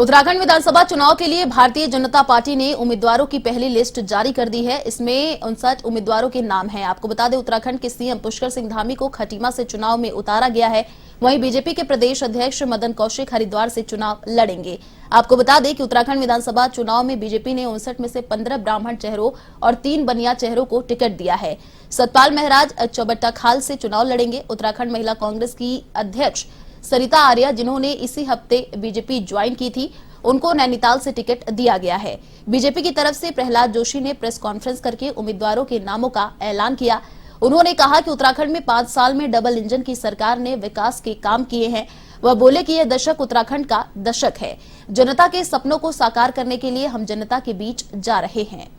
उत्तराखंड विधानसभा चुनाव के लिए भारतीय जनता पार्टी ने उम्मीदवारों की पहली लिस्ट जारी कर दी है। इसमें 59 उम्मीदवारों के नाम हैं। आपको बता दें, उत्तराखंड के सीएम पुष्कर सिंह धामी को खटीमा से चुनाव में उतारा गया है। वहीं बीजेपी के प्रदेश अध्यक्ष मदन कौशिक हरिद्वार से चुनाव लड़ेंगे। आपको बता दें कि उत्तराखंड विधानसभा चुनाव में बीजेपी ने 59 में से 15 ब्राह्मण चेहरों और 3 बनिया चेहरों को टिकट दिया है। सतपाल महराज चौबट्टा खाल से चुनाव लड़ेंगे। उत्तराखंड महिला कांग्रेस की अध्यक्ष सरिता आर्या, जिन्होंने इसी हफ्ते बीजेपी ज्वाइन की थी, उनको नैनीताल से टिकट दिया गया है। बीजेपी की तरफ से प्रहलाद जोशी ने प्रेस कॉन्फ्रेंस करके उम्मीदवारों के नामों का ऐलान किया। उन्होंने कहा कि उत्तराखंड में 5 साल में डबल इंजन की सरकार ने विकास के काम किए हैं। वह बोले कि यह दशक उत्तराखंड का दशक है। जनता के सपनों को साकार करने के लिए हम जनता के बीच जा रहे हैं।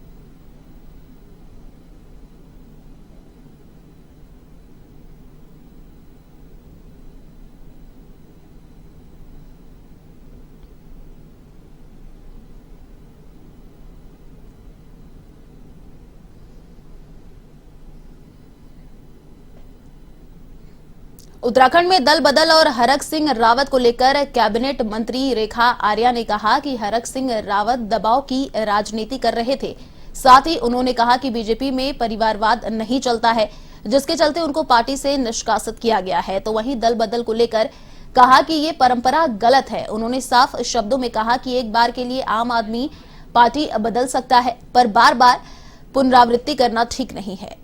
उत्तराखंड में दल बदल और हरक सिंह रावत को लेकर कैबिनेट मंत्री रेखा आर्या ने कहा कि हरक सिंह रावत दबाव की राजनीति कर रहे थे। साथ ही उन्होंने कहा कि बीजेपी में परिवारवाद नहीं चलता है, जिसके चलते उनको पार्टी से निष्कासित किया गया है। तो वहीं दल बदल को लेकर कहा कि ये परंपरा गलत है। उन्होंने साफ शब्दों में कहा कि एक बार के लिए आम आदमी पार्टी बदल सकता है, पर बार बार पुनरावृत्ति करना ठीक नहीं है।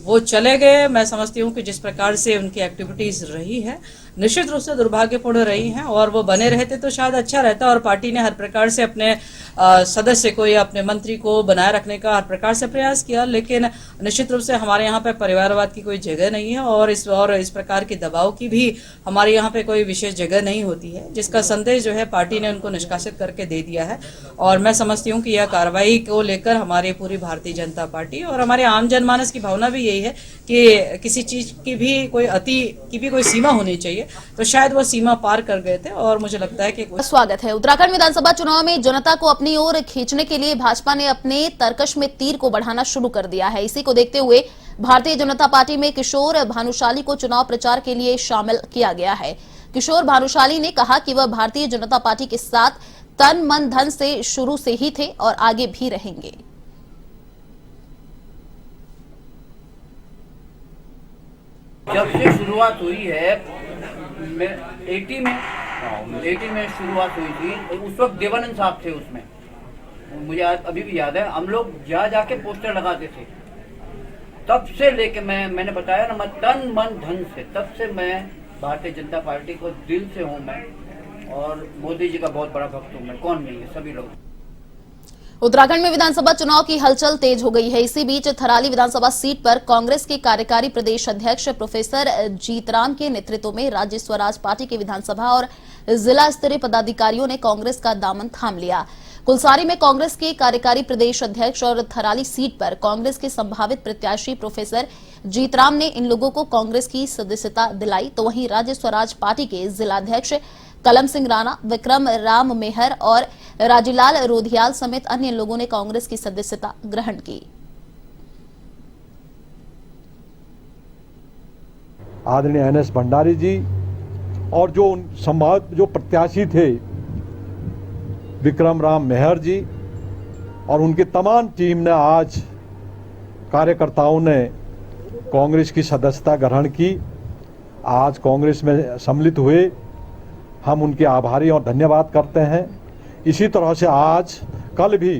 वो चले गए। मैं समझती हूँ कि जिस प्रकार से उनकी एक्टिविटीज रही है, निश्चित रूप से दुर्भाग्यपूर्ण रही हैं, और वो बने रहते तो शायद अच्छा रहता। और पार्टी ने हर प्रकार से अपने सदस्य को या अपने मंत्री को बनाए रखने का हर प्रकार से प्रयास किया, लेकिन निश्चित रूप से हमारे यहाँ पे परिवारवाद की कोई जगह नहीं है, और इस प्रकार के दबाव की भी हमारे यहाँ पे कोई विशेष जगह नहीं होती है, जिसका संदेश जो है पार्टी ने उनको निष्कासित करके दे दिया है। और मैं समझती हूँ कि यह कार्रवाई को लेकर हमारी पूरी भारतीय जनता पार्टी और हमारे आम जनमानस की भावना भी यही है कि किसी चीज की भी कोई अति की भी कोई सीमा होनी चाहिए। तो शायद वो सीमा पार कर गए थे, और मुझे लगता है कि स्वागत है। उत्तराखंड विधानसभा चुनाव में जनता को अपनी ओर खींचने के लिए भाजपा ने अपने तर्कश में तीर को बढ़ाना शुरू कर दिया है। इसी को देखते हुए भारतीय जनता पार्टी में किशोर भानुशाली को चुनाव प्रचार के लिए शामिल किया गया है। किशोर भानुशाली ने कहा कि वह भारतीय जनता पार्टी के साथ तन मन धन से शुरू से ही थे और आगे भी रहेंगे। जब से शुरुआत हुई है, 80 में शुरुआत हुई थी, उस वक्त देवानंद साहब थे उसमें, मुझे अभी भी याद है। हम लोग जा जाके पोस्टर लगाते थे। तब से लेके मैंने बताया ना, मैं तन मन धन से, तब से मैं भारतीय जनता पार्टी को दिल से हूँ मैं, और मोदी जी का बहुत बड़ा भक्त हूँ मैं। कौन नहीं है, सभी लोग। उत्तराखंड में विधानसभा चुनाव की हलचल तेज हो गई है। इसी बीच थराली विधानसभा सीट पर कांग्रेस के कार्यकारी प्रदेश अध्यक्ष प्रोफेसर जीतराम के नेतृत्व में राज्य स्वराज पार्टी के विधानसभा और जिला स्तरीय पदाधिकारियों ने कांग्रेस का दामन थाम लिया। कुलसारी में कांग्रेस के कार्यकारी प्रदेश अध्यक्ष और थराली सीट पर कांग्रेस के संभावित प्रत्याशी प्रोफेसर जीतराम ने इन लोगों को कांग्रेस की सदस्यता दिलाई। तो वहीं राज्य स्वराज पार्टी के जिलाध्यक्ष कलम सिंह राणा, विक्रम राम मेहर और राजीलाल रोधियाल समेत अन्य लोगों ने कांग्रेस की सदस्यता ग्रहण की। आदरणीय एनएस भंडारी जी और जो प्रत्याशी थे विक्रम राम मेहर जी और उनकी तमाम टीम ने, आज कार्यकर्ताओं ने कांग्रेस की सदस्यता ग्रहण की, आज कांग्रेस में सम्मिलित हुए। हम उनके आभारी और धन्यवाद करते हैं। इसी तरह से आज कल भी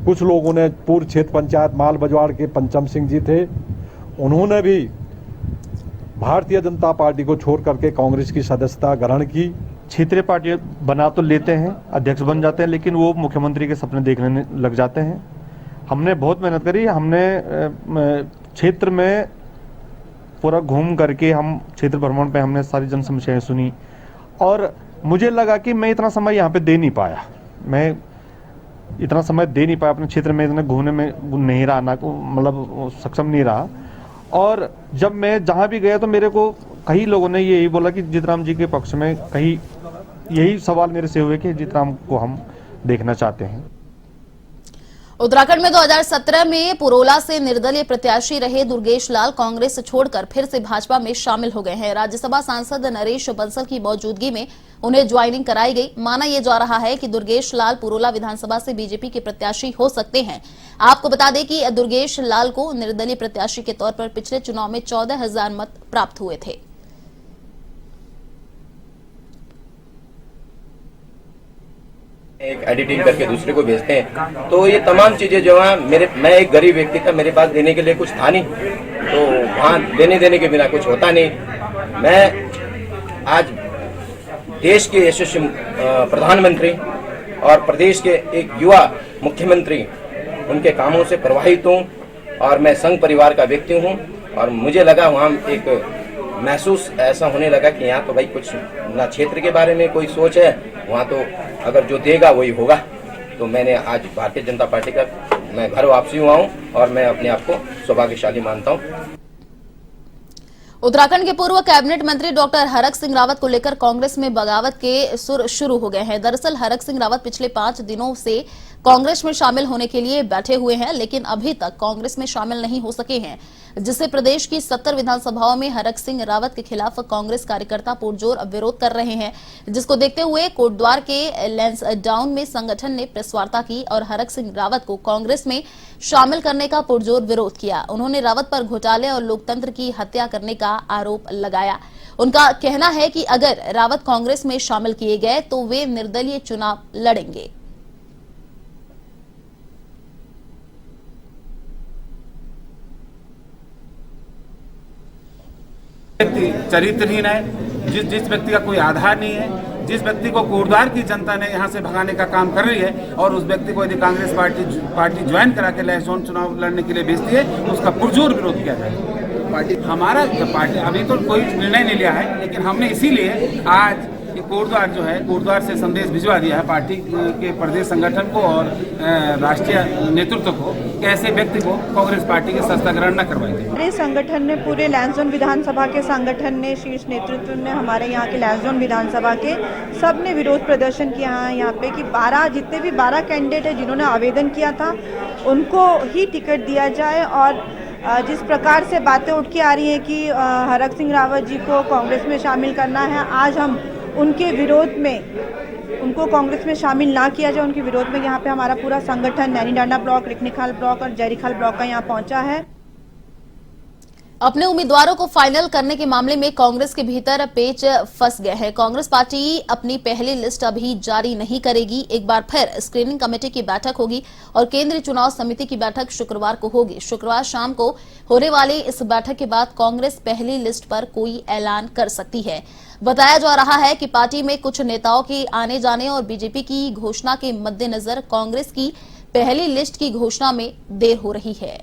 कुछ लोगों ने, पूर्व क्षेत्र पंचायत माल बजवाड़ के पंचम सिंह जी थे, उन्होंने भी भारतीय जनता पार्टी को छोड़ करके कांग्रेस की सदस्यता ग्रहण की। क्षेत्रीय पार्टी बना तो लेते हैं, अध्यक्ष बन जाते हैं, लेकिन वो मुख्यमंत्री के सपने देखने लग जाते हैं। हमने बहुत मेहनत करी। हमने क्षेत्र में पूरा घूम करके, हम क्षेत्र भ्रमण पे हमने सारी जन समस्याएं सुनी, और मुझे लगा कि मैं इतना समय यहाँ पे दे नहीं पाया। मैं इतना समय दे नहीं पाया अपने क्षेत्र में, इतने घूमने में नहीं रहा, ना मतलब सक्षम नहीं रहा। और जब मैं जहाँ भी गया तो मेरे को कई लोगों ने यही बोला कि जीतराम जी के पक्ष में, कहीं यही सवाल मेरे से हुए कि जीतराम को हम देखना चाहते हैं। उत्तराखंड में 2017 में पुरोला से निर्दलीय प्रत्याशी रहे दुर्गेश लाल कांग्रेस छोड़कर फिर से भाजपा में शामिल हो गए हैं। राज्यसभा सांसद नरेश बंसल की मौजूदगी में उन्हें ज्वाइनिंग कराई गई। माना यह जा रहा है कि दुर्गेश लाल पुरोला विधानसभा से बीजेपी के प्रत्याशी हो सकते हैं। आपको बता दें कि दुर्गेश लाल को निर्दलीय प्रत्याशी के तौर पर पिछले चुनाव में 14,000 मत प्राप्त हुए थे। एक एडिटिंग करके दूसरे को भेजते हैं, तो ये तमाम चीजें जो है मैं एक गरीब व्यक्ति था, मेरे पास देने के लिए कुछ था नहीं, तो वहाँ देने के बिना कुछ होता नहीं। मैं आज देश के यशस्वी प्रधानमंत्री और प्रदेश के एक युवा मुख्यमंत्री उनके कामों से प्रभावित हूँ और मैं संघ परिवार का व्यक्ति हूँ और मुझे लगा वहाँ एक महसूस ऐसा होने लगा कि यहाँ तो भाई कुछ ना क्षेत्र के बारे में कोई सोच है, वहाँ तो अगर जो देगा वही होगा। तो मैंने आज भारतीय जनता पार्टी का मैं घर वापसी हुआ हूँ और मैं अपने आप को सौभाग्यशाली मानता हूँ। उत्तराखंड के पूर्व कैबिनेट मंत्री डॉक्टर हरक सिंह रावत को लेकर कांग्रेस में बगावत के सुर शुरू हो गए हैं। दरअसल हरक सिंह रावत पिछले 5 दिनों से कांग्रेस में शामिल होने के लिए बैठे हुए हैं, लेकिन अभी तक कांग्रेस में शामिल नहीं हो सके हैं, जिससे प्रदेश की 70 विधानसभाओं में हरक सिंह रावत के खिलाफ कांग्रेस कार्यकर्ता पुरजोर विरोध कर रहे हैं, जिसको देखते हुए कोटद्वार के लैंसडाउन में संगठन ने प्रेस वार्ता की और हरक सिंह रावत को कांग्रेस में शामिल करने का पुरजोर विरोध किया। उन्होंने रावत पर घोटाले और लोकतंत्र की हत्या करने का आरोप लगाया। उनका कहना है कि अगर रावत कांग्रेस में शामिल किए गए तो वे निर्दलीय चुनाव लड़ेंगे। व्यक्ति चरित्रहीन है, जिस व्यक्ति का कोई आधार नहीं है, जिस व्यक्ति को कोटद्वार की जनता ने यहाँ से भगाने का काम कर रही है और उस व्यक्ति को यदि कांग्रेस पार्टी ज्वाइन करा के लैंसडाउन चुनाव लड़ने के लिए भेजती है, उसका पुरजोर विरोध किया जाए। पार्टी अभी तो कोई निर्णय नहीं लिया है, लेकिन हमने इसीलिए आज कोटद्वार जो है, कोटद्वार से संदेश भिजवा दिया है पार्टी के प्रदेश संगठन को और राष्ट्रीय नेतृत्व को कि ऐसे व्यक्ति को कांग्रेस पार्टी के संस्था ग्रहण न करवाई जाए। हमारे संगठन ने पूरे लैंसडाउन विधानसभा के संगठन ने, शीर्ष नेतृत्व ने, हमारे यहाँ के लैंसडाउन विधानसभा के सब ने विरोध प्रदर्शन किया है यहाँ पे कि 12 कैंडिडेट है जिन्होंने आवेदन किया था उनको ही टिकट दिया जाए। और जिस प्रकार से बातें उठ के आ रही हैं कि हरक सिंह रावत जी को कांग्रेस में शामिल करना है, आज हम उनके विरोध में उनको कांग्रेस में शामिल ना किया जाए, उनके विरोध में यहाँ पे हमारा पूरा संगठन नैनीडांडा ब्लॉक, रिखनीखाल ब्लॉक और जयरीखाल ब्लॉक का यहाँ पहुँचा है। अपने उम्मीदवारों को फाइनल करने के मामले में कांग्रेस के भीतर पेच फंस गए हैं। कांग्रेस पार्टी अपनी पहली लिस्ट अभी जारी नहीं करेगी। एक बार फिर स्क्रीनिंग कमेटी की बैठक होगी और केंद्रीय चुनाव समिति की बैठक शुक्रवार को होगी। शुक्रवार शाम को होने वाली इस बैठक के बाद कांग्रेस पहली लिस्ट पर कोई ऐलान कर सकती है। बताया जा रहा है कि पार्टी में कुछ नेताओं के आने जाने और बीजेपी की घोषणा के मद्देनजर कांग्रेस की पहली लिस्ट की घोषणा में देर हो रही है।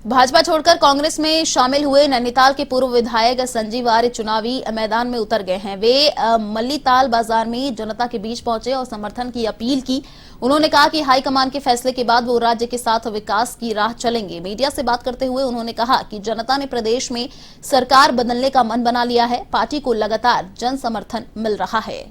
भाजपा छोड़कर कांग्रेस में शामिल हुए नैनीताल के पूर्व विधायक संजीव आर्य चुनावी मैदान में उतर गए हैं। वे मल्लीताल बाजार में जनता के बीच पहुंचे और समर्थन की अपील की। उन्होंने कहा कि हाईकमान के फैसले के बाद वो राज्य के साथ विकास की राह चलेंगे। मीडिया से बात करते हुए उन्होंने कहा कि जनता ने प्रदेश में सरकार बदलने का मन बना लिया है। पार्टी को लगातार जन समर्थन मिल रहा है।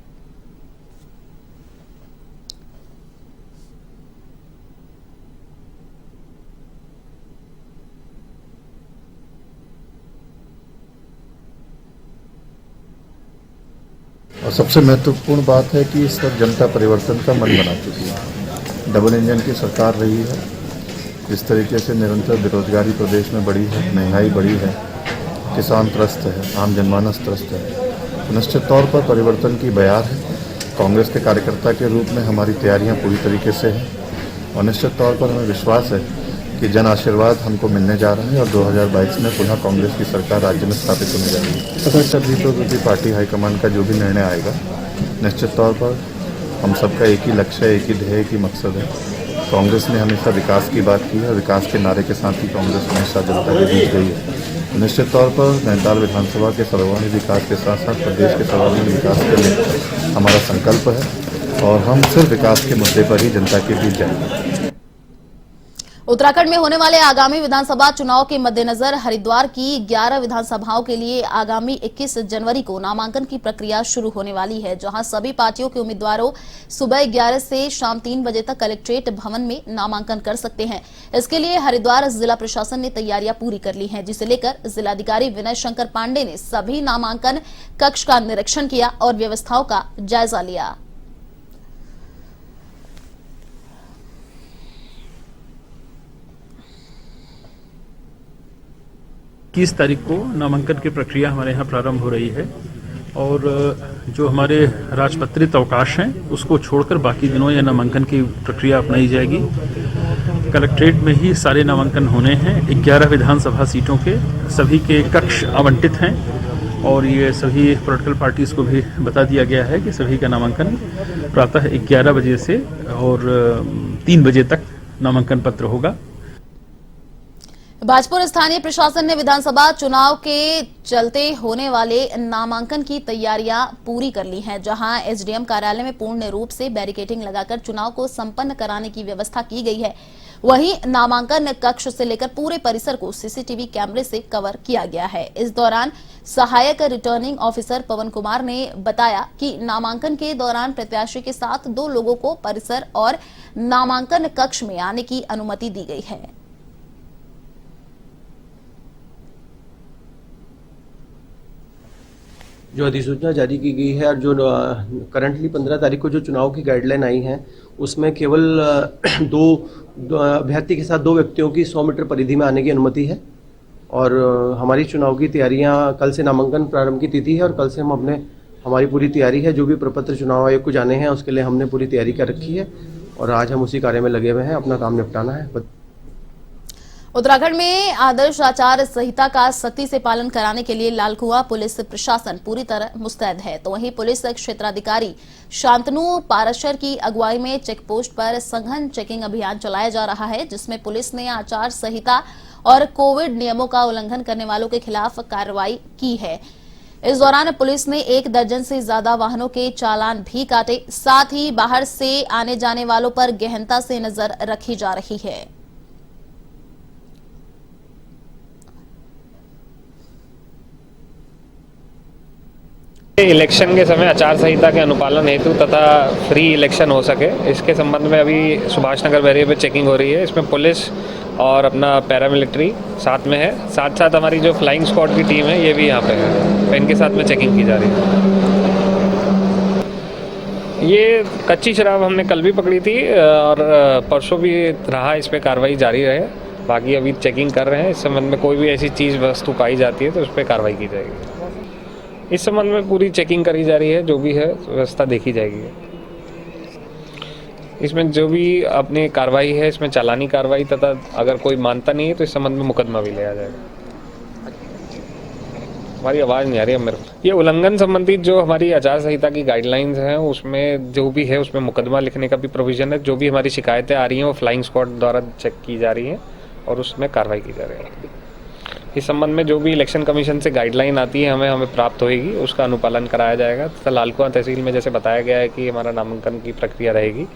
और सबसे महत्वपूर्ण बात है कि इस वक्त जनता परिवर्तन का मन बना चुकी है। डबल इंजन की सरकार रही है। जिस तरीके से निरंतर बेरोजगारी प्रदेश में बढ़ी है, महंगाई बढ़ी है, किसान त्रस्त है, आम जनमानस त्रस्त है, तो निश्चित तौर पर परिवर्तन की बयार है। कांग्रेस के कार्यकर्ता के रूप में हमारी तैयारियां पूरी तरीके से हैं और निश्चित तौर पर हमें विश्वास है कि जन आशीर्वाद हमको मिलने जा रहा है और 2022 में पुनः कांग्रेस की सरकार राज्य में स्थापित होने जा रही है। सदस्यता जीतों की पार्टी हाईकमान का जो भी निर्णय आएगा, निश्चित तौर पर हम सबका एक ही लक्ष्य, एक ही ध्येय, एक ही मकसद है। कांग्रेस ने हमेशा विकास की बात की है और विकास के नारे के साथ ही कांग्रेस हमेशा जनता के बीच गई है। निश्चित तौर पर नैनीताल विधानसभा के सर्वांगीण विकास के साथ साथ प्रदेश के सर्वांगीण विकास के लिए हमारा संकल्प है और हम सिर्फ विकास के मुद्दे पर ही जनता के बीच जाएंगे। उत्तराखंड में होने वाले आगामी विधानसभा चुनाव के मद्देनजर हरिद्वार की 11 विधानसभाओं के लिए आगामी 21 जनवरी को नामांकन की प्रक्रिया शुरू होने वाली है, जहां सभी पार्टियों के उम्मीदवारों सुबह 11 से शाम 3 बजे तक कलेक्ट्रेट भवन में नामांकन कर सकते हैं। इसके लिए हरिद्वार जिला प्रशासन ने तैयारियां पूरी कर ली हैं, जिसे लेकर जिलाधिकारी विनय शंकर पांडे ने सभी नामांकन कक्ष का निरीक्षण किया और व्यवस्थाओं का जायजा लिया। इक्कीस तारीख को नामांकन की प्रक्रिया हमारे यहाँ प्रारंभ हो रही है और जो हमारे राजपत्रित अवकाश हैं उसको छोड़कर बाकी दिनों यह नामांकन की प्रक्रिया अपनाई जाएगी। कलेक्ट्रेट में ही सारे नामांकन होने हैं। 11 विधानसभा सीटों के सभी के कक्ष आवंटित हैं और ये सभी पॉलिटिकल पार्टीज को भी बता दिया गया है कि सभी का नामांकन प्रातः 11 बजे से और 3 बजे तक नामांकन पत्र होगा। भाजपुर स्थानीय प्रशासन ने विधानसभा चुनाव के चलते होने वाले नामांकन की तैयारियां पूरी कर ली हैं, जहां एसडीएम कार्यालय में पूर्ण रूप से बैरिकेडिंग लगाकर चुनाव को संपन्न कराने की व्यवस्था की गई है। वहीं नामांकन कक्ष से लेकर पूरे परिसर को सीसीटीवी कैमरे से कवर किया गया है। इस दौरान सहायक रिटर्निंग ऑफिसर पवन कुमार ने बताया कि नामांकन के दौरान प्रत्याशी के साथ 2 लोगों को परिसर और नामांकन कक्ष में आने की अनुमति दी गई है। जो अधिसूचना जारी की गई है और जो करंटली 15 तारीख को जो चुनाव की गाइडलाइन आई है उसमें केवल 2 अभ्यर्थी के साथ 2 व्यक्तियों की 100 मीटर परिधि में आने की अनुमति है। और हमारी चुनाव की तैयारियां, कल से नामांकन प्रारंभ की तिथि है और कल से हमारी पूरी तैयारी है। जो भी प्रपत्र चुनाव आयोग को जाने हैं उसके लिए हमने पूरी तैयारी कर रखी है और आज हम उसी कार्य में लगे हुए हैं, अपना काम निपटाना है। उत्तराखंड में आदर्श आचार संहिता का सख्ती से पालन कराने के लिए लालकुआं पुलिस प्रशासन पूरी तरह मुस्तैद है। तो वहीं पुलिस क्षेत्राधिकारी शांतनु पाराशर की अगुवाई में चेक पोस्ट पर सघन चेकिंग अभियान चलाया जा रहा है, जिसमें पुलिस ने आचार संहिता और कोविड नियमों का उल्लंघन करने वालों के खिलाफ कार्रवाई की है। इस दौरान पुलिस ने 1 दर्जन से ज्यादा वाहनों के चालान भी काटे। साथ ही बाहर से आने जाने वालों पर गहनता से नजर रखी जा रही है। इलेक्शन के समय आचार संहिता के अनुपालन हेतु तथा फ्री इलेक्शन हो सके, इसके संबंध में अभी सुभाष नगर बैरियर पे चेकिंग हो रही है। इसमें पुलिस और अपना पैरामिलिट्री साथ में है, साथ साथ हमारी जो फ्लाइंग स्क्वाड की टीम है ये भी यहाँ पे है, इनके साथ में चेकिंग की जा रही है। ये कच्ची शराब हमने कल भी पकड़ी थी और परसों भी रहा, इस पर कार्रवाई जारी रहे। बाकी अभी चेकिंग कर रहे हैं। इस संबंध में कोई भी ऐसी चीज़ वस्तु पाई जाती है तो उस पर कार्रवाई की जाएगी। इस संबंध में पूरी चेकिंग करी जा रही है, जो भी है व्यवस्था देखी जाएगी। इसमें जो भी अपनी कार्रवाई है इसमें चालानी कार्रवाई तथा अगर कोई मानता नहीं है तो इस संबंध में मुकदमा भी लिया जाएगा। हमारी आवाज़ नहीं आ रही है मेरे को। ये उल्लंघन संबंधित जो हमारी आचार संहिता की गाइडलाइंस हैं उसमें जो भी है उसमें मुकदमा लिखने का भी प्रोविजन है। जो भी हमारी शिकायतें आ रही हैं वो फ्लाइंग स्क्वाड द्वारा चेक की जा रही हैं और उसमें कार्रवाई की जा रही है। इस संबंध में जो भी इलेक्शन कमीशन से गाइडलाइन आती है हमें प्राप्त होएगी, उसका अनुपालन कराया जाएगा। तथा लालकुआं तहसील में जैसे बताया गया है कि हमारा नामांकन की प्रक्रिया रहेगी,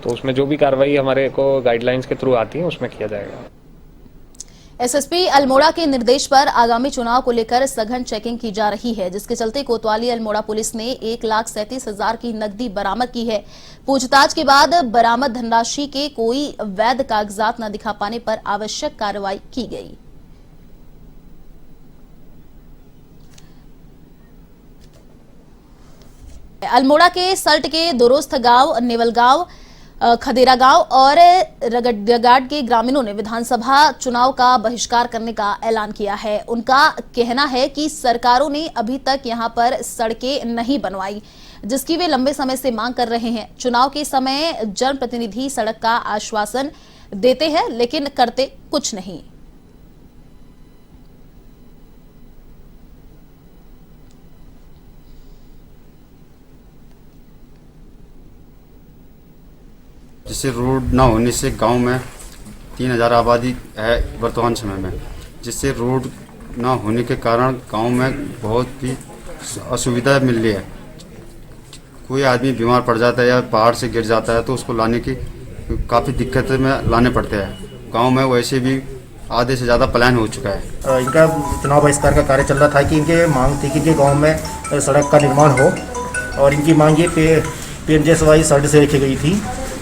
तो उसमें जो भी कार्रवाई हमारे को गाइडलाइंस के थ्रू आती है उसमें किया जाएगा। एसएसपी अल्मोड़ा के निर्देश पर आगामी चुनाव को लेकर सघन चेकिंग की जा रही है, जिसके चलते कोतवाली अल्मोड़ा पुलिस ने 1,37,000 की नकदी बरामद की है। पूछताछ के बाद बरामद धनराशि के कोई वैध कागजात न दिखा पाने पर आवश्यक कार्रवाई की गई। अल्मोड़ा के सल्ट के दुरुस्त गांव, नेवल गांव, खदेरा गांव और रगड़गाड के ग्रामीणों ने विधानसभा चुनाव का बहिष्कार करने का ऐलान किया है। उनका कहना है कि सरकारों ने अभी तक यहां पर सड़कें नहीं बनवाई, जिसकी वे लंबे समय से मांग कर रहे हैं। चुनाव के समय जनप्रतिनिधि सड़क का आश्वासन देते हैं लेकिन करते कुछ नहीं। जिससे रोड ना होने से गांव में 3,000 आबादी है वर्तमान समय में, जिससे रोड ना होने के कारण गांव में बहुत ही असुविधा मिल रही है। कोई आदमी बीमार पड़ जाता है या पहाड़ से गिर जाता है तो उसको लाने की काफ़ी दिक्कतें में लाने पड़ते हैं। गांव में वैसे भी आधे से ज़्यादा पलायन हो चुका है। इनका चुनाव बहिष्कार का कार्य चल रहा था कि इनके मांग थी कि इनके गांव में सड़क का निर्माण हो, और इनकी मांग ये PMJSY सड़क से रखी गई थी,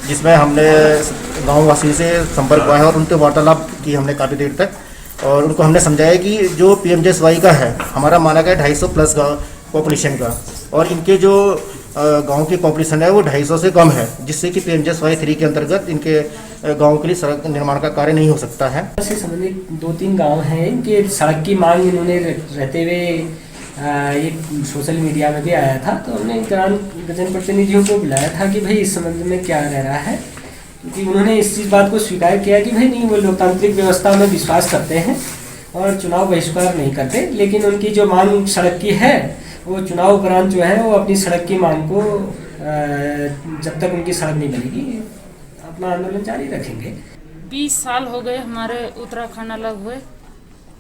जिसमें हमने गाँव वासियों से संपर्क हुआ है और उनके वार्तालाप की हमने काफ़ी देर तक, और उनको हमने समझाया कि जो PMJSY का है, हमारा माना गया 250 प्लस का पॉपुलेशन का, और इनके जो गांव की पॉपुलेशन है वो 250 से कम है, जिससे कि PMJSY 3 के अंतर्गत इनके गांव के लिए सड़क निर्माण का कार्य नहीं हो सकता है। से संबंधित 2-3 गांव हैं, इनके सड़क की मांग इन्होंने रहते हुए ये सोशल मीडिया में भी आया था, तो हमने जनप्रतिनिधियों को बुलाया था कि भाई इस संबंध में क्या रह रहा है, क्योंकि उन्होंने इस चीज़ बात को स्वीकार किया कि भाई नहीं, वो लोकतांत्रिक व्यवस्था में विश्वास करते हैं और चुनाव बहिष्कार नहीं करते, लेकिन उनकी जो मांग सड़क की है वो चुनाव उपरांत जो है वो अपनी सड़क की मांग को जब तक उनकी सड़क नहीं बनेगी अपना आंदोलन जारी रखेंगे। 20 साल हो गए हमारे उत्तराखंड अलग हुए,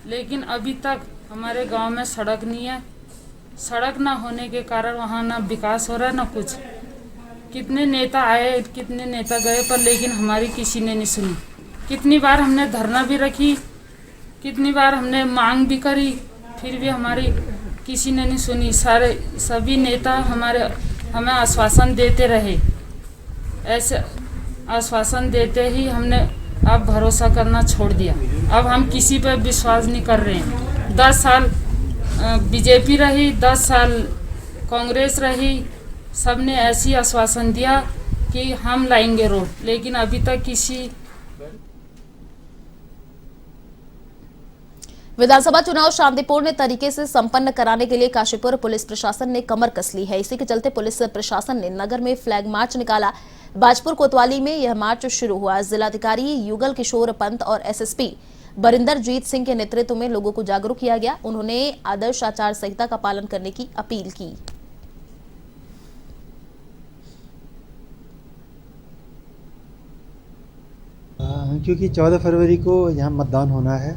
लेकिन अभी तक हमारे गांव में सड़क नहीं है। सड़क ना होने के कारण वहाँ ना विकास हो रहा है ना कुछ। कितने नेता आए, कितने नेता गए, पर लेकिन हमारी किसी ने नहीं सुनी। कितनी बार हमने धरना भी रखी, कितनी बार हमने मांग भी करी, फिर भी हमारी किसी ने नहीं सुनी। सभी नेता हमें आश्वासन देते रहे, ऐसे आश्वासन देते ही हमने अब भरोसा करना छोड़ दिया। अब हम किसी पर विश्वास नहीं कर रहे हैं। 10 साल बीजेपी रही, 10 साल कांग्रेस रही, सबने ऐसी आश्वासन दिया कि हम लाएंगे रोड, लेकिन अभी तक किसी। विधानसभा चुनाव शांतिपूर्ण तरीके से संपन्न कराने के लिए काशीपुर पुलिस प्रशासन ने कमर कस ली है। इसी के चलते पुलिस प्रशासन ने नगर में फ्लैग मार्च निकाला। बाजपुर कोतवाली में यह मार्च शुरू हुआ। जिलाधिकारी युगल किशोर पंत और SSP बरिंदरजीत सिंह के नेतृत्व में लोगों को जागरूक किया गया। उन्होंने आदर्श आचार संहिता का पालन करने की अपील की। क्योंकि 14 फरवरी को यहाँ मतदान होना है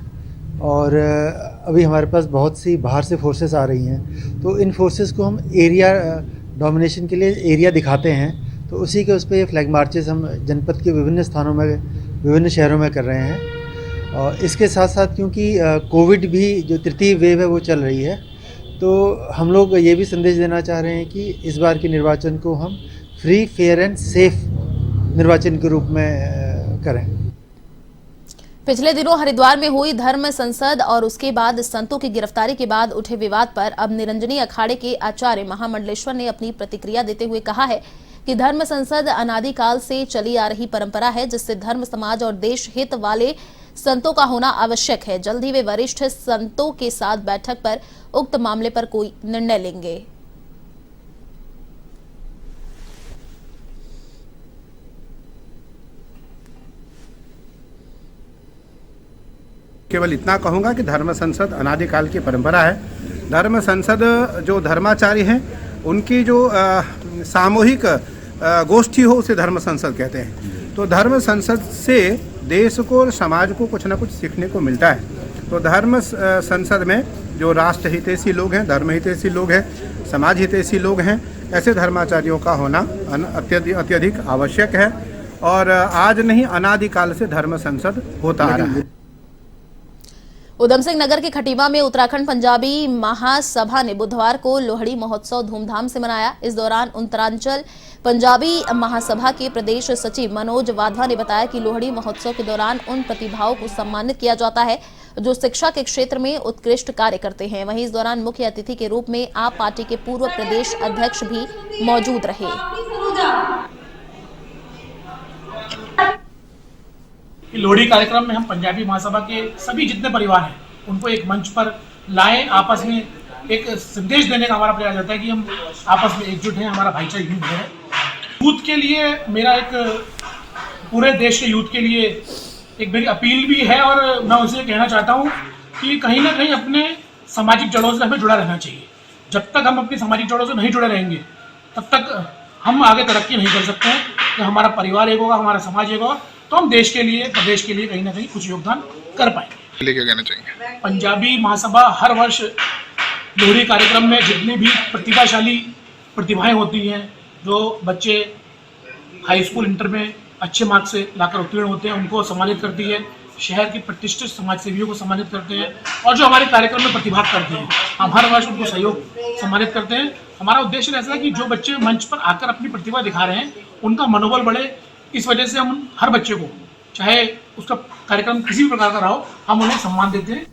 और अभी हमारे पास बहुत सी बाहर से फोर्सेस आ रही हैं, तो इन फोर्सेस को हम एरिया डोमिनेशन के लिए एरिया दिखाते हैं, तो उसी के उस पर ये फ्लैग मार्चेस हम जनपद के विभिन्न स्थानों में, विभिन्न शहरों में कर रहे हैं। और इसके साथ साथ क्योंकि कोविड भी जो तृतीय वेव है वो चल रही है, तो हम लोग ये भी संदेश देना चाह रहे हैं कि इस बार के निर्वाचन को हम फ्री, फेयर एंड सेफ निर्वाचन के रूप में करें। पिछले दिनों हरिद्वार में हुई धर्म संसद और उसके बाद संतों की गिरफ्तारी के बाद उठे विवाद पर अब निरंजनी अखाड़े के आचार्य महामंडलेश्वर ने अपनी प्रतिक्रिया देते हुए कहा है कि धर्म संसद अनादिकाल से चली आ रही परंपरा है, जिससे धर्म, समाज और देश हित वाले संतों का होना आवश्यक है। जल्द ही वे वरिष्ठ संतों के साथ बैठक पर उक्त मामले पर कोई निर्णय लेंगे। केवल इतना कहूँगा कि धर्म संसद अनादिकाल की परंपरा है। धर्म संसद जो धर्माचार्य हैं उनकी जो सामूहिक गोष्ठी हो उसे धर्म संसद कहते हैं। तो धर्म संसद से देश को और समाज को कुछ न कुछ सीखने को मिलता है। तो धर्म संसद में जो राष्ट्र हितैषी लोग हैं, धर्म हितैषी लोग हैं, समाज हितैषी लोग हैं, ऐसे धर्माचार्यों का होना अत्यधिक आवश्यक है और आज नहीं अनादिकाल से धर्म संसद होता आ रहा है। उधम सिंह नगर के खटीमा में उत्तराखंड पंजाबी महासभा ने बुधवार को लोहड़ी महोत्सव धूमधाम से मनाया। इस दौरान उत्तरांचल पंजाबी महासभा के प्रदेश सचिव मनोज वाधवा ने बताया कि लोहड़ी महोत्सव के दौरान उन प्रतिभाओं को सम्मानित किया जाता है जो शिक्षा के क्षेत्र में उत्कृष्ट कार्य करते हैं। वहीं इस दौरान मुख्य अतिथि के रूप में आप पार्टी के पूर्व प्रदेश अध्यक्ष भी मौजूद रहे। लोहड़ी कार्यक्रम में हम पंजाबी महासभा के सभी जितने परिवार हैं उनको एक मंच पर लाएं, आपस में एक संदेश देने का हमारा प्रयास रहता है कि हम आपस में एकजुट हैं, हमारा भाईचारा यूथ है। यूथ के लिए मेरा एक पूरे देश के यूथ के लिए एक मेरी अपील भी है और मैं उनसे कहना चाहता हूँ कि कहीं ना कहीं अपने सामाजिक जड़ों से हमें जुड़ा रहना चाहिए। जब तक हम अपनी सामाजिक जड़ों से नहीं जुड़े रहेंगे तब तक हम आगे तरक्की नहीं कर सकते हैं। कि हमारा परिवार एक होगा, हमारा समाज एक होगा, तो हम देश के लिए, प्रदेश के लिए कहीं ना कहीं कुछ योगदान कर पाएंगे। लेके कहना चाहिए पंजाबी महासभा हर वर्ष लोहड़ी कार्यक्रम में जितनी भी प्रतिभाशाली प्रतिभाएं होती हैं, जो बच्चे हाई स्कूल इंटर में अच्छे मार्क्स से लाकर उत्तीर्ण होते हैं, उनको सम्मानित करती है। शहर के प्रतिष्ठित समाज सेवियों को सम्मानित करते हैं और जो हमारे कार्यक्रम में प्रतिभाग करते हैं, हम हर वर्ष उनको सहयोग सम्मानित करते हैं। हमारा उद्देश्य ऐसा है कि जो बच्चे मंच पर आकर अपनी प्रतिभा दिखा रहे हैं, उनका मनोबल बढ़े। इस वजह से हम हर बच्चे को, चाहे उसका कार्यक्रम किसी भी प्रकार का रहा हो, हम उन्हें सम्मान देते हैं।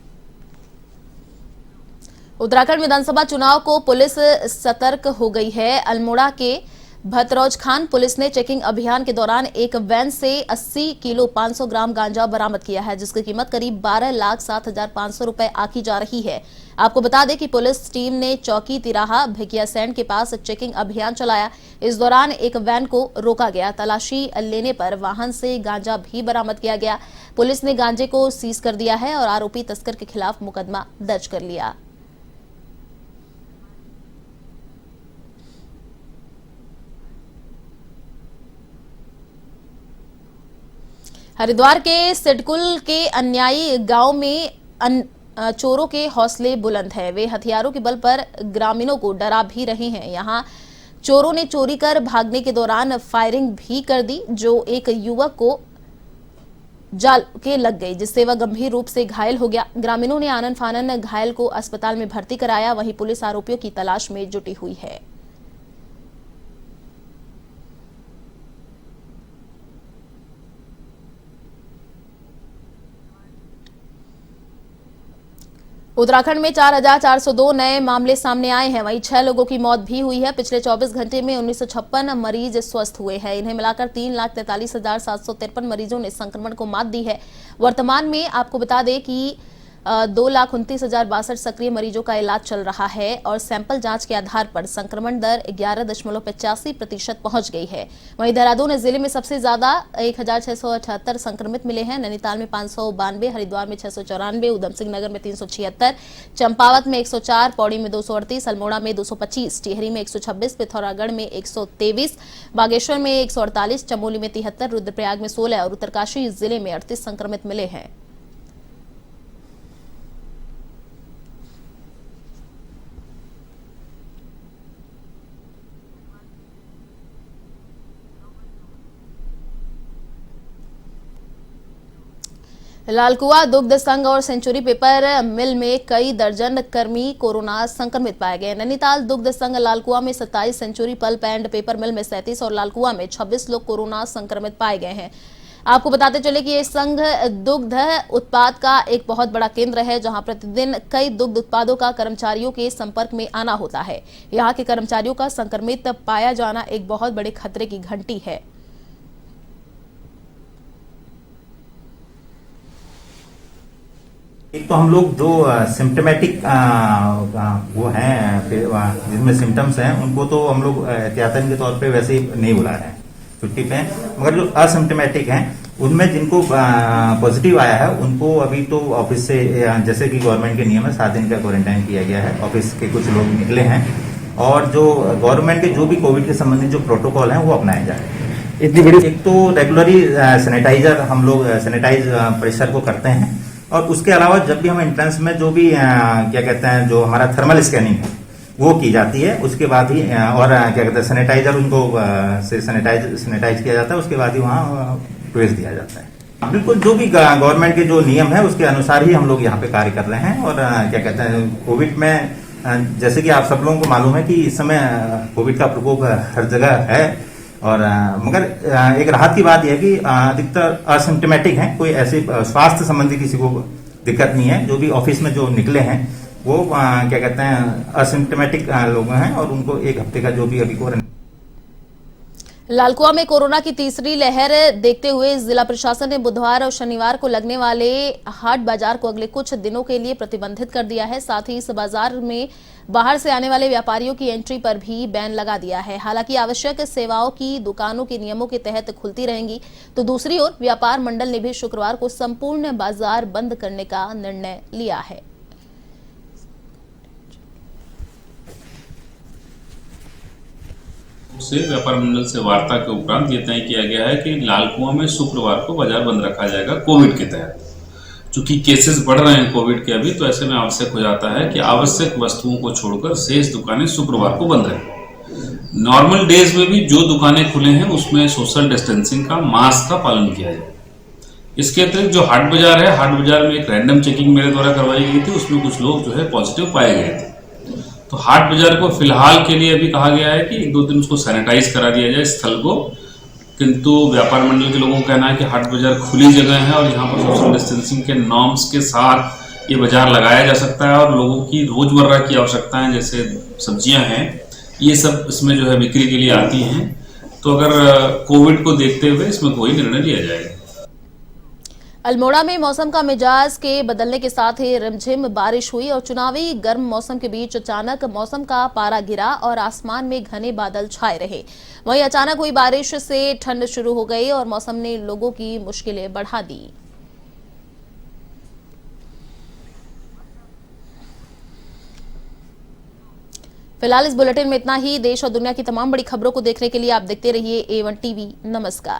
उत्तराखंड विधानसभा चुनाव को पुलिस सतर्क हो गई है। अल्मोड़ा के भतरौज खान पुलिस ने चेकिंग अभियान के दौरान एक वैन से 80 किलो 500 ग्राम गांजा बरामद किया है, जिसकी कीमत करीब 12,07,500 रुपए आकी जा रही है। आपको बता दें कि पुलिस टीम ने चौकी तिराहा भिकियासैंड के पास चेकिंग अभियान चलाया। इस दौरान एक वैन को रोका गया। तलाशी लेने पर वाहन से गांजा भी बरामद किया गया। पुलिस ने गांजे को सीज कर दिया है और आरोपी तस्कर के खिलाफ मुकदमा दर्ज कर लिया। हरिद्वार के सिडकुल के अन्यायी गांव में चोरों के हौसले बुलंद हैं। वे हथियारों के बल पर ग्रामीणों को डरा भी रहे हैं। यहां चोरों ने चोरी कर भागने के दौरान फायरिंग भी कर दी, जो एक युवक को जाल के लग गई, जिससे वह गंभीर रूप से घायल हो गया। ग्रामीणों ने आनन फानन घायल को अस्पताल में भर्ती कराया। वहीं पुलिस आरोपियों की तलाश में जुटी हुई है। उत्तराखंड में 4,402 नए मामले सामने आए हैं। वहीं 6 लोगों की मौत भी हुई है। पिछले 24 घंटे में 1956 मरीज स्वस्थ हुए हैं। इन्हें मिलाकर 3,43,753 मरीजों ने संक्रमण को मात दी है। वर्तमान में आपको बता दें कि 2,29,062 सक्रिय मरीजों का इलाज चल रहा है और सैंपल जांच के आधार पर संक्रमण दर 11.85% पहुंच गई है। वहीं देहरादून जिले में सबसे ज्यादा 1,678 संक्रमित मिले हैं। नैनीताल में 592, हरिद्वार में 694, उधम सिंह नगर में 376, चंपावत में 104, पौड़ी में 238, अल्मोड़ा में 225, टिहरी में 126, पिथौरागढ़ में 123, बागेश्वर में 148, चमोली में 73, रुद्रप्रयाग में 16 और उत्तरकाशी जिले में 38 संक्रमित मिले हैं। लालकुआ दुग्ध संघ और सेंचुरी पेपर मिल में कई दर्जन कर्मी कोरोना संक्रमित पाए गए। नैनीताल दुग्ध संघ लालकुआ में 27, सेंचुरी पल्प एंड पेपर मिल में 37 और लालकुआ में 26 लोग कोरोना संक्रमित पाए गए हैं। आपको बताते चले कि ये संघ दुग्ध उत्पाद का एक बहुत बड़ा केंद्र है, जहां प्रतिदिन कई दुग्ध उत्पादों का कर्मचारियों के संपर्क में आना होता है। यहाँ के कर्मचारियों का संक्रमित पाया जाना एक बहुत बड़े खतरे की घंटी है। एक तो हम लोग जो सिम्टमेटिक वो हैं जिनमें सिम्टम्स हैं, उनको तो हम लोग एहतियातन के तौर पे वैसे ही नहीं बुला रहे हैं छुट्टी पे, मगर जो असिम्टमेटिक हैं उनमें जिनको पॉजिटिव आया है उनको अभी तो ऑफिस से, जैसे कि गवर्नमेंट के नियम है, 7 दिन का क्वारंटाइन किया गया है। ऑफिस के कुछ लोग निकले हैं और जो गवर्नमेंट के जो भी कोविड के संबंधित जो प्रोटोकॉल हैं वो अपनाए जा रहे हैं। इतनी बड़ी, एक तो रेगुलरली सैनिटाइजर हम लोग सैनिटाइज परिसर को करते हैं और उसके अलावा जब भी हम एंट्रेंस में जो भी क्या कहते हैं, जो हमारा थर्मल स्कैनिंग है वो की जाती है। उसके बाद ही और क्या कहते हैं सैनिटाइजर उनको से सैनिटाइज किया जाता है। उसके बाद ही वहाँ प्रवेश दिया जाता है। बिल्कुल जो भी गवर्नमेंट के जो नियम है उसके अनुसार ही हम लोग यहाँ पे कार्य कर रहे हैं। और क्या कहते हैं कोविड में, जैसे कि आप सब लोगों को मालूम है कि इस समय कोविड का प्रकोप हर जगह है और मगर एक राहत की बात यह है कि अधिकतर असिम्टोमेटिक हैं, कोई ऐसे स्वास्थ्य संबंधी किसी को दिक्कत नहीं है। जो भी ऑफिस में जो निकले हैं वो क्या कहते हैं असिम्टोमेटिक लोग हैं और उनको 1 हफ्ते का जो भी अभी क्वारंटाइन। लालकुआ में कोरोना की तीसरी लहर देखते हुए जिला प्रशासन ने बुधवार और शनिवार को लगने वाले हाट बाजार को अगले कुछ दिनों के लिए प्रतिबंधित कर दिया है। साथ ही इस बाजार में बाहर से आने वाले व्यापारियों की एंट्री पर भी बैन लगा दिया है। हालांकि आवश्यक सेवाओं की दुकानों के नियमों के तहत खुलती रहेंगी, तो दूसरी ओर व्यापार मंडल ने भी शुक्रवार को संपूर्ण बाजार बंद करने का निर्णय लिया है। से व्यापार मंडल से वार्ता के उपरांत ये तय किया गया है कि लाल कुआं में शुक्रवार को बाजार बंद रखा जाएगा कोविड के तहत। चूंकि केसेस बढ़ रहे हैं कोविड के अभी, तो ऐसे में आवश्यक हो जाता है कि आवश्यक वस्तुओं को छोड़कर शेष दुकानें शुक्रवार को बंद रहें। नॉर्मल डेज में भी जो दुकानें खुले हैं उसमें सोशल डिस्टेंसिंग का, मास्क का पालन किया जाए। इसके अतिरिक्त जो हाट बाजार है, हाट बाजार में एक रैंडम चेकिंग मेरे द्वारा करवाई गई थी, उसमें कुछ लोग जो है पॉजिटिव पाए गए थे। तो हाट बाजार को फिलहाल के लिए अभी कहा गया है कि 1-2 दिन उसको सैनिटाइज करा दिया जाए स्थल को, किंतु व्यापार मंडल के लोगों का कहना है कि हाट बाजार खुली जगह है और यहाँ पर सोशल डिस्टेंसिंग के नॉर्म्स के साथ ये बाजार लगाया जा सकता है और लोगों की रोजमर्रा की आवश्यकताएं जैसे सब्जियां हैं, ये सब इसमें जो है बिक्री के लिए आती हैं। तो अगर कोविड को देखते हुए इसमें कोई निर्णय लिया जाएगा। अल्मोड़ा में मौसम का मिजाज के बदलने के साथ ही रिमझिम बारिश हुई और चुनावी गर्म मौसम के बीच अचानक मौसम का पारा गिरा और आसमान में घने बादल छाए रहे। वहीं अचानक हुई बारिश से ठंड शुरू हो गई और मौसम ने लोगों की मुश्किलें बढ़ा दी। फिलहाल इस बुलेटिन में इतना ही। देश और दुनिया की तमाम बड़ी खबरों को देखने के लिए आप देखते रहिए A1 टीवी। नमस्कार।